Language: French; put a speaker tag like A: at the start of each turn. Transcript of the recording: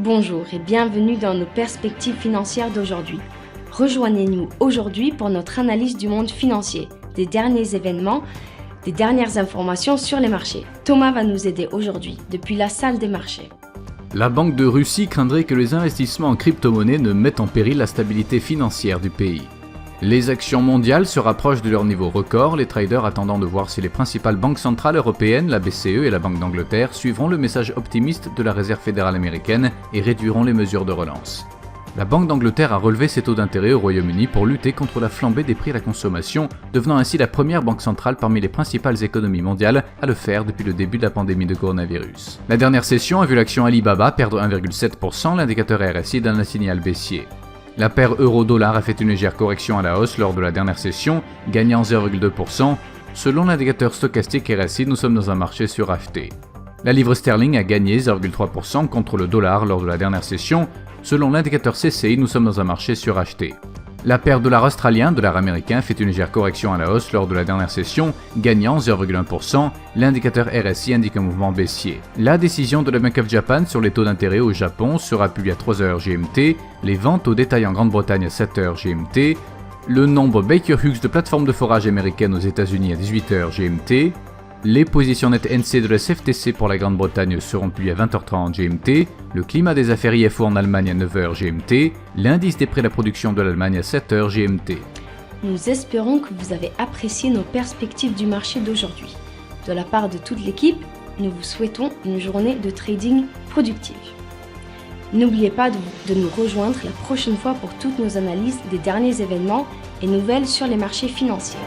A: Bonjour et bienvenue dans nos perspectives financières d'aujourd'hui. Rejoignez-nous aujourd'hui pour notre analyse du monde financier, des derniers événements, des dernières informations sur les marchés. Thomas va nous aider aujourd'hui depuis la salle des marchés.
B: La Banque de Russie craindrait que les investissements en crypto-monnaies ne mettent en péril la stabilité financière du pays. Les actions mondiales se rapprochent de leur niveau record, les traders attendant de voir si les principales banques centrales européennes, la BCE et la Banque d'Angleterre, suivront le message optimiste de la Réserve fédérale américaine et réduiront les mesures de relance. La Banque d'Angleterre a relevé ses taux d'intérêt au Royaume-Uni pour lutter contre la flambée des prix à la consommation, devenant ainsi la première banque centrale parmi les principales économies mondiales à le faire depuis le début de la pandémie de coronavirus. La dernière session a vu l'action Alibaba perdre 1,7%, l'indicateur RSI donne un signal baissier. La paire euro-dollar a fait une légère correction à la hausse lors de la dernière session, gagnant 0,2%. Selon l'indicateur stochastique RSI, nous sommes dans un marché suracheté. La livre sterling a gagné 0,3% contre le dollar lors de la dernière session. Selon l'indicateur CCI, nous sommes dans un marché suracheté. La paire dollar australien, dollar américain fait une légère correction à la hausse lors de la dernière session, gagnant 0,1%. L'indicateur RSI indique un mouvement baissier. La décision de la Bank of Japan sur les taux d'intérêt au Japon sera publiée à 3h GMT, les ventes au détail en Grande-Bretagne à 7h GMT, le nombre Baker Hughes de plateformes de forage américaines aux États-Unis à 18h GMT, les positions nettes NC de la CFTC pour la Grande-Bretagne seront publiées à 20h30 GMT, le climat des affaires IFO en Allemagne à 9h GMT, l'indice des prix de la production de l'Allemagne à 7h GMT.
A: Nous espérons que vous avez apprécié nos perspectives du marché d'aujourd'hui. De la part de toute l'équipe, nous vous souhaitons une journée de trading productive. N'oubliez pas de nous rejoindre la prochaine fois pour toutes nos analyses des derniers événements et nouvelles sur les marchés financiers.